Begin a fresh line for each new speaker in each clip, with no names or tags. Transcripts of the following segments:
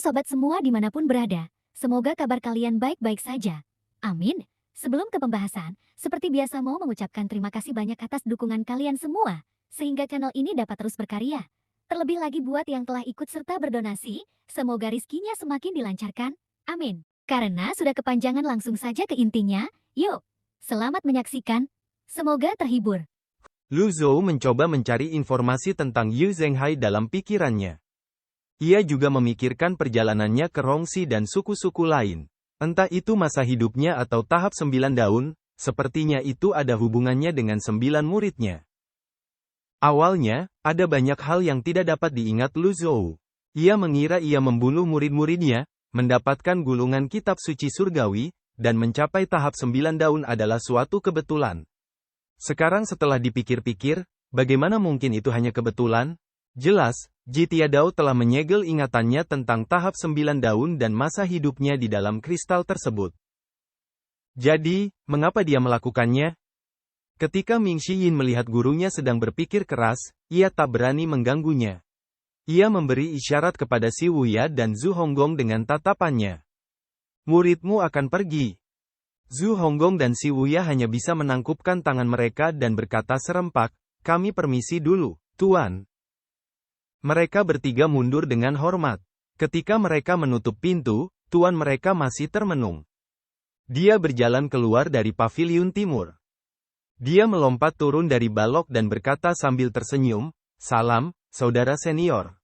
sobat semua dimanapun berada, semoga kabar kalian baik-baik saja. Amin. Sebelum ke pembahasan, seperti biasa mau mengucapkan terima kasih banyak atas dukungan kalian semua, sehingga channel ini dapat terus berkarya. Terlebih lagi buat yang telah ikut serta berdonasi, semoga rizkinya semakin dilancarkan. Amin. Karena sudah kepanjangan langsung saja ke intinya, yuk, selamat menyaksikan. Semoga terhibur.
Lu Zhou mencoba mencari informasi tentang Yu Zhenghai dalam pikirannya. Ia juga memikirkan perjalanannya ke Rongxi dan suku-suku lain. Entah itu masa hidupnya atau tahap 9 daun, sepertinya itu ada hubungannya dengan 9 muridnya. Awalnya, ada banyak hal yang tidak dapat diingat Lu Zhou. Ia mengira ia membunuh murid-muridnya, mendapatkan gulungan kitab suci surgawi, dan mencapai tahap 9 daun adalah suatu kebetulan. Sekarang setelah dipikir-pikir, bagaimana mungkin itu hanya kebetulan? Jelas, Ji Tiadao telah menyegel ingatannya tentang tahap 9 daun dan masa hidupnya di dalam kristal tersebut. Jadi, mengapa dia melakukannya? Ketika Ming Xiyin melihat gurunya sedang berpikir keras, ia tak berani mengganggunya. Ia memberi isyarat kepada Si Wuya dan Zhu Honggong dengan tatapannya. Muridmu akan pergi. Zhu Honggong dan Si Wuya hanya bisa menangkupkan tangan mereka dan berkata serempak, kami permisi dulu, Tuan. Mereka bertiga mundur dengan hormat. Ketika mereka menutup pintu, tuan mereka masih termenung. Dia berjalan keluar dari paviliun timur. Dia melompat turun dari balok dan berkata sambil tersenyum, salam, saudara senior.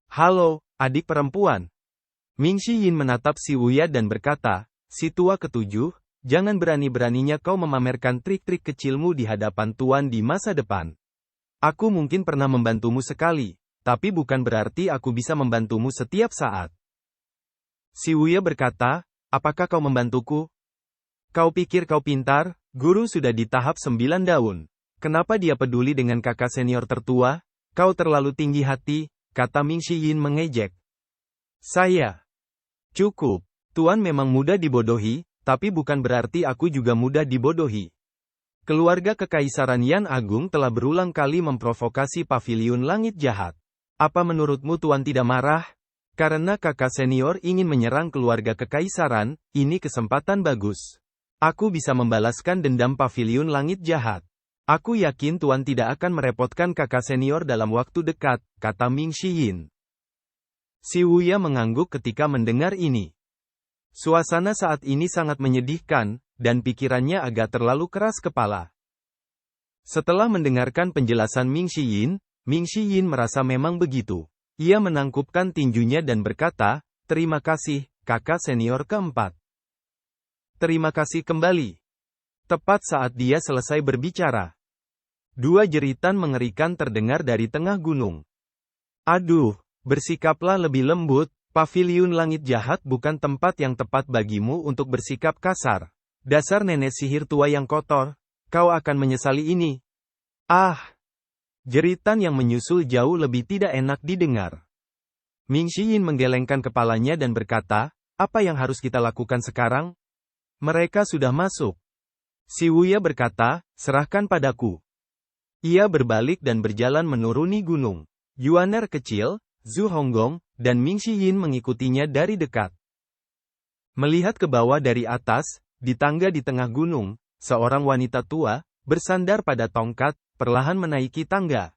Halo, adik perempuan. Ming Xiyin menatap Si Wuya dan berkata, si tua ketujuh, jangan berani-beraninya kau memamerkan trik-trik kecilmu di hadapan tuan di masa depan. Aku mungkin pernah membantumu sekali, tapi bukan berarti aku bisa membantumu setiap saat. Si Wuya berkata, apakah kau membantuku? Kau pikir kau pintar? Guru sudah di tahap 9 daun. Kenapa dia peduli dengan kakak senior tertua? Kau terlalu tinggi hati, kata Ming Xiyin mengejek. Saya. Cukup. Tuan memang mudah dibodohi, tapi bukan berarti aku juga mudah dibodohi. Keluarga Kekaisaran Yan Agung telah berulang kali memprovokasi paviliun langit jahat. Apa menurutmu tuan tidak marah? Karena kakak senior ingin menyerang keluarga Kekaisaran, ini kesempatan bagus. Aku bisa membalaskan dendam paviliun langit jahat. Aku yakin tuan tidak akan merepotkan kakak senior dalam waktu dekat, kata Ming Xiyin. Si Wuya mengangguk ketika mendengar ini. Suasana saat ini sangat menyedihkan, dan pikirannya agak terlalu keras kepala. Setelah mendengarkan penjelasan Ming Xiyin merasa memang begitu. Ia menangkupkan tinjunya dan berkata, terima kasih, kakak senior keempat. Terima kasih kembali. Tepat saat dia selesai berbicara, dua jeritan mengerikan terdengar dari tengah gunung. Aduh, bersikaplah lebih lembut, paviliun langit jahat bukan tempat yang tepat bagimu untuk bersikap kasar. Dasar nenek sihir tua yang kotor, kau akan menyesali ini. Ah! Jeritan yang menyusul jauh lebih tidak enak didengar. Ming Xiyin menggelengkan kepalanya dan berkata, apa yang harus kita lakukan sekarang? Mereka sudah masuk. Si Wuya berkata, serahkan padaku. Ia berbalik dan berjalan menuruni gunung. Yuaner kecil, Zhu Honggong, dan Ming Xiyin mengikutinya dari dekat. Melihat ke bawah dari atas, di tangga di tengah gunung, seorang wanita tua, bersandar pada tongkat, perlahan menaiki tangga.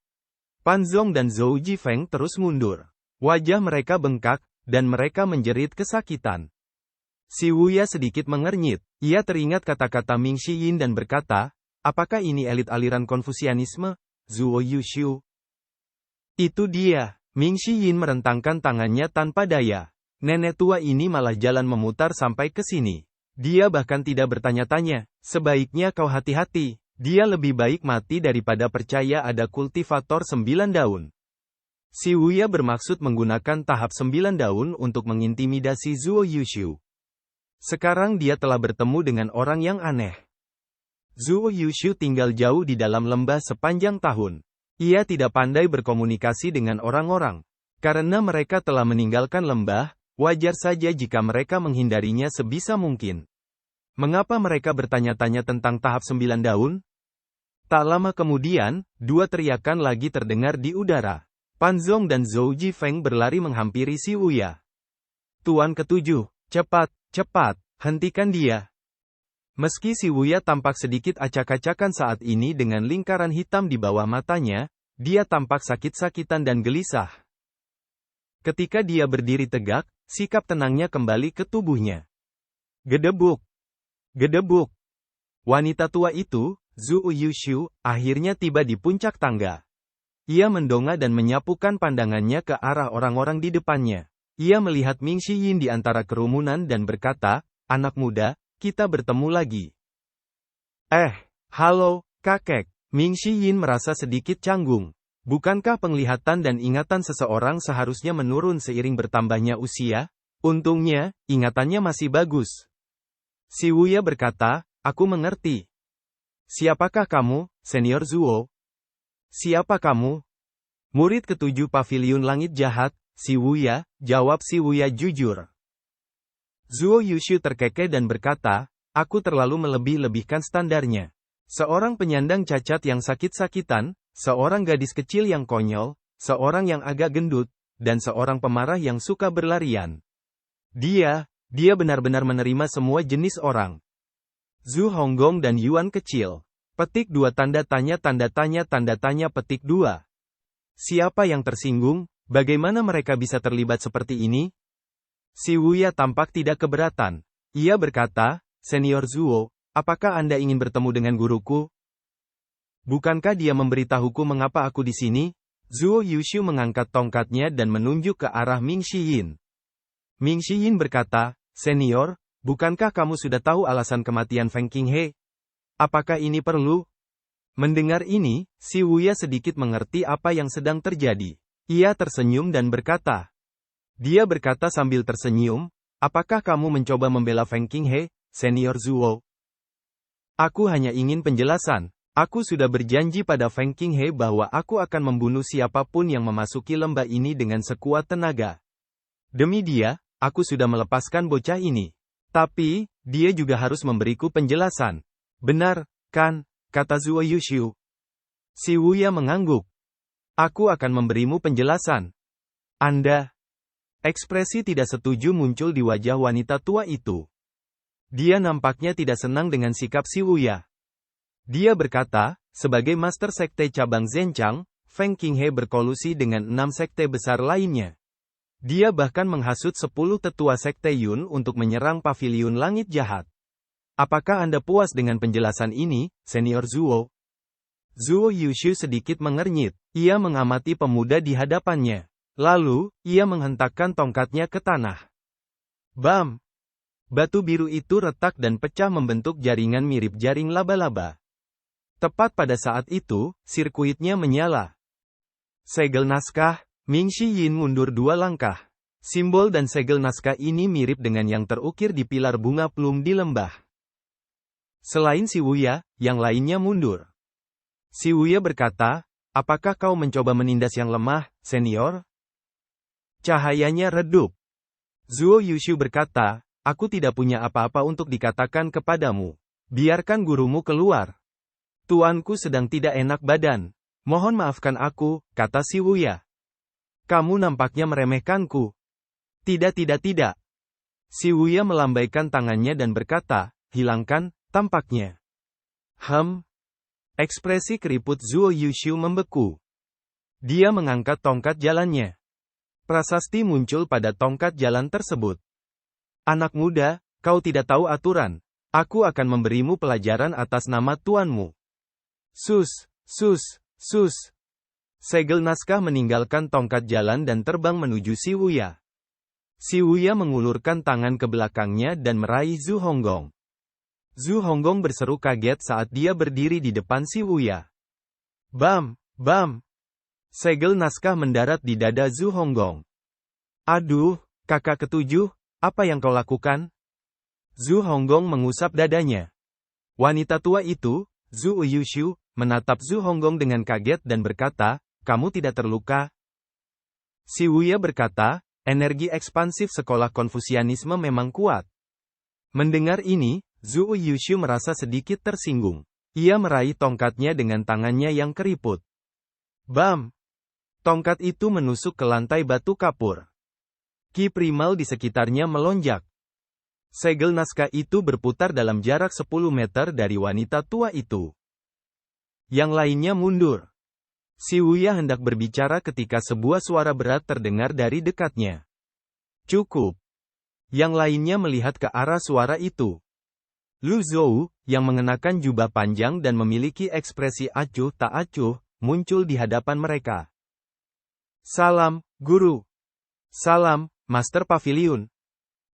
Pan Zong dan Zhou Jifeng terus mundur. Wajah mereka bengkak, dan mereka menjerit kesakitan. Si Wuya sedikit mengernyit. Ia teringat kata-kata Ming Xiyin dan berkata, apakah ini elit aliran Konfusianisme? Zuo Yushu. Itu dia. Ming Xiyin merentangkan tangannya tanpa daya. Nenek tua ini malah jalan memutar sampai ke sini. Dia bahkan tidak bertanya-tanya, sebaiknya kau hati-hati, dia lebih baik mati daripada percaya ada kultivator 9 daun. Si Wuya bermaksud menggunakan tahap 9 daun untuk mengintimidasi Zuo Yushu. Sekarang dia telah bertemu dengan orang yang aneh. Zuo Yushu tinggal jauh di dalam lembah sepanjang tahun. Ia tidak pandai berkomunikasi dengan orang-orang. Karena mereka telah meninggalkan lembah, wajar saja jika mereka menghindarinya sebisa mungkin. Mengapa mereka bertanya-tanya tentang tahap 9 daun? Tak lama kemudian, dua teriakan lagi terdengar di udara. Pan Zong dan Zhou Jifeng berlari menghampiri Si Wuya. Tuan ketujuh, cepat, cepat, hentikan dia. Meski si Wuya tampak sedikit acak-acakan saat ini dengan lingkaran hitam di bawah matanya, dia tampak sakit-sakitan dan gelisah. Ketika dia berdiri tegak, sikap tenangnya kembali ke tubuhnya. Gedebuk. Gedebuk. Wanita tua itu, Zhou Yushu, akhirnya tiba di puncak tangga. Ia mendongak dan menyapukan pandangannya ke arah orang-orang di depannya. Ia melihat Ming Xiyin di antara kerumunan dan berkata, "Anak muda, kita bertemu lagi." Halo, kakek. Ming Xiyin merasa sedikit canggung. Bukankah penglihatan dan ingatan seseorang seharusnya menurun seiring bertambahnya usia? Untungnya, ingatannya masih bagus. Si Wuya berkata, "Aku mengerti." "Siapakah kamu, Senior Zuo?" "Siapa kamu?" "Murid ketujuh Paviliun Langit Jahat, si Wuya," jawab si Wuya jujur. Zhou Yushu terkekeh dan berkata, "Aku terlalu melebih-lebihkan standarnya. Seorang penyandang cacat yang sakit-sakitan, seorang gadis kecil yang konyol, seorang yang agak gendut, dan seorang pemarah yang suka berlarian. Dia benar-benar menerima semua jenis orang." Zhu Honggong dan Yuan kecil. Petik 2 tanda tanya petik 2. Siapa yang tersinggung? Bagaimana mereka bisa terlibat seperti ini? Si Wuya tampak tidak keberatan. Ia berkata, "Senior Zuo, apakah Anda ingin bertemu dengan guruku? Bukankah dia memberitahuku mengapa aku di sini?" Zhou Yushu mengangkat tongkatnya dan menunjuk ke arah Ming Xiyin. Ming Xiyin berkata, "Senior, bukankah kamu sudah tahu alasan kematian Feng Qinghe? Apakah ini perlu?" Mendengar ini, si Wuya sedikit mengerti apa yang sedang terjadi. Ia tersenyum dan berkata, Dia berkata sambil tersenyum, "Apakah kamu mencoba membela Feng Qinghe, Senior Zuo?" "Aku hanya ingin penjelasan. Aku sudah berjanji pada Feng Qinghe bahwa aku akan membunuh siapapun yang memasuki lembah ini dengan sekuat tenaga. Demi dia, aku sudah melepaskan bocah ini. Tapi, dia juga harus memberiku penjelasan." "Benar, kan?" kata Zhou Yushu. Si Wuya mengangguk. "Aku akan memberimu penjelasan." "Anda..." Ekspresi tidak setuju muncul di wajah wanita tua itu. Dia nampaknya tidak senang dengan sikap si Wuya. Dia berkata, sebagai Master Sekte Cabang Zhenchang, Feng Qinghe berkolusi dengan 6 sekte besar lainnya. Dia bahkan menghasut 10 tetua Sekte Yun untuk menyerang Paviliun Langit Jahat. "Apakah Anda puas dengan penjelasan ini, Senior Zuo?" Zhou Yushu sedikit mengernyit. Ia mengamati pemuda di hadapannya. Lalu, ia menghentakkan tongkatnya ke tanah. Bam! Batu biru itu retak dan pecah membentuk jaringan mirip jaring laba-laba. Tepat pada saat itu, sirkuitnya menyala. Segel naskah, Ming Xiyin mundur 2 langkah. Simbol dan segel naskah ini mirip dengan yang terukir di pilar bunga plum di lembah. Selain si Wuya, yang lainnya mundur. Si Wuya berkata, "Apakah kau mencoba menindas yang lemah, Senior?" Cahayanya redup. Zhou Yushu berkata, "Aku tidak punya apa-apa untuk dikatakan kepadamu. Biarkan gurumu keluar." "Tuanku sedang tidak enak badan. Mohon maafkan aku," kata si Wuya. "Kamu nampaknya meremehkanku." Tidak. Si Wuya melambaikan tangannya dan berkata, "Hilangkan tampaknya." Ekspresi keriput Zhou Yushu membeku. Dia mengangkat tongkat jalannya. Prasasti muncul pada tongkat jalan tersebut. "Anak muda, kau tidak tahu aturan. Aku akan memberimu pelajaran atas nama tuanmu." Sus. Segel naskah meninggalkan tongkat jalan dan terbang menuju si Wuya. Si Wuya mengulurkan tangan ke belakangnya dan meraih Zhu Honggong. Zhu Honggong berseru kaget saat dia berdiri di depan si Wuya. Bam! Segel naskah mendarat di dada Zhu Honggong. "Aduh, kakak ketujuh, apa yang kau lakukan?" Zhu Honggong mengusap dadanya. Wanita tua itu, Zhou Yushu, menatap Zhu Honggong dengan kaget dan berkata, "Kamu tidak terluka?" Si Wuya berkata, "Energi ekspansif sekolah Konfusianisme memang kuat." Mendengar ini, Zhou Yushu merasa sedikit tersinggung. Ia meraih tongkatnya dengan tangannya yang keriput. Bam! Tongkat itu menusuk ke lantai batu kapur. Ki primal di sekitarnya melonjak. Segel naskah itu berputar dalam jarak 10 meter dari wanita tua itu. Yang lainnya mundur. Si Wuya hendak berbicara ketika sebuah suara berat terdengar dari dekatnya. Cukup. Yang lainnya melihat ke arah suara itu. Lu Zhou, yang mengenakan jubah panjang dan memiliki ekspresi acuh tak acuh, muncul di hadapan mereka. Salam, Guru. Salam, Master Pavilion.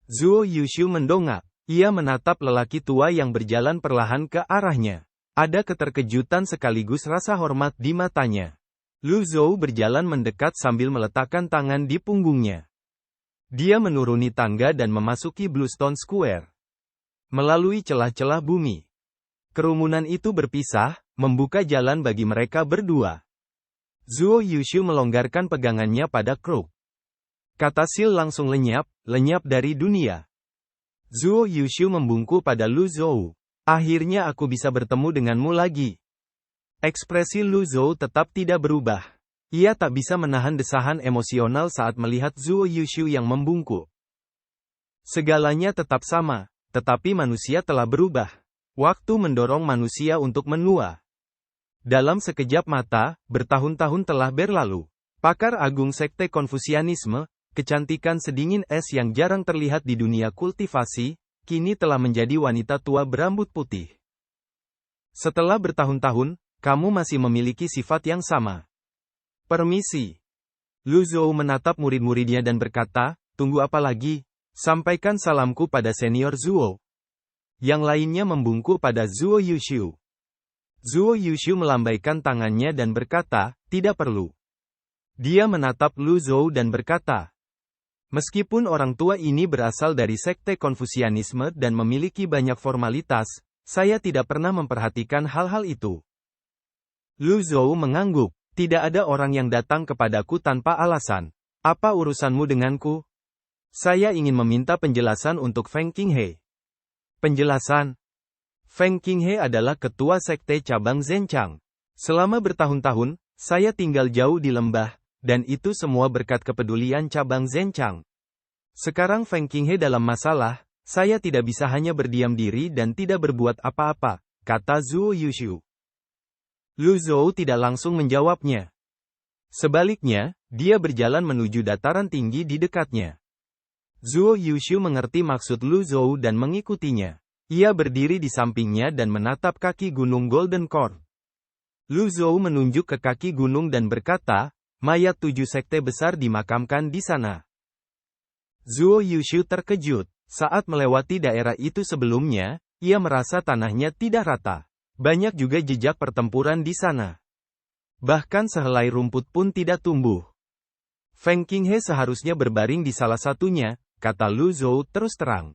Zuo Yushu mendongak. Ia menatap lelaki tua yang berjalan perlahan ke arahnya. Ada keterkejutan sekaligus rasa hormat di matanya. Lu Zhou berjalan mendekat sambil meletakkan tangan di punggungnya. Dia menuruni tangga dan memasuki Bluestone Square. Melalui celah-celah bumi. Kerumunan itu berpisah, membuka jalan bagi mereka berdua. Zuo Yushu melonggarkan pegangannya pada Kruk. Kata Sil langsung lenyap dari dunia. Zuo Yushu membungkuk pada Lu Zhou. Akhirnya aku bisa bertemu denganmu lagi. Ekspresi Lu Zhou tetap tidak berubah. Ia tak bisa menahan desahan emosional saat melihat Zuo Yushu yang membungkuk. Segalanya tetap sama, tetapi manusia telah berubah. Waktu mendorong manusia untuk menua. Dalam sekejap mata, bertahun-tahun telah berlalu. Pakar agung sekte Konfusianisme, kecantikan sedingin es yang jarang terlihat di dunia kultivasi, kini telah menjadi wanita tua berambut putih. Setelah bertahun-tahun, kamu masih memiliki sifat yang sama. Permisi. Lu Zhou menatap murid-muridnya dan berkata, tunggu apa lagi? Sampaikan salamku pada senior Zuo. Yang lainnya membungkuk pada Zuo Yushu. Zuo Yushu melambaikan tangannya dan berkata, tidak perlu. Dia menatap Lu Zhou dan berkata, meskipun orang tua ini berasal dari sekte Konfusianisme dan memiliki banyak formalitas, saya tidak pernah memperhatikan hal-hal itu. Lu Zhou mengangguk, tidak ada orang yang datang kepadaku tanpa alasan. Apa urusanmu denganku? Saya ingin meminta penjelasan untuk Feng Qinghe. Penjelasan? Feng Qinghe adalah ketua sekte cabang Zhenchang. Selama bertahun-tahun, saya tinggal jauh di lembah, dan itu semua berkat kepedulian cabang Zhenchang. Sekarang Feng Qinghe dalam masalah, saya tidak bisa hanya berdiam diri dan tidak berbuat apa-apa, kata Zuo Yushu. Lu Zhou tidak langsung menjawabnya. Sebaliknya, dia berjalan menuju dataran tinggi di dekatnya. Zuo Yushu mengerti maksud Lu Zhou dan mengikutinya. Ia berdiri di sampingnya dan menatap kaki gunung Golden Cord. Lu Zhou menunjuk ke kaki gunung dan berkata, mayat 7 sekte besar dimakamkan di sana. Zuo Yushu terkejut. Saat melewati daerah itu sebelumnya, ia merasa tanahnya tidak rata. Banyak juga jejak pertempuran di sana. Bahkan sehelai rumput pun tidak tumbuh. Feng Qinghe seharusnya berbaring di salah satunya, kata Lu Zhou terus terang.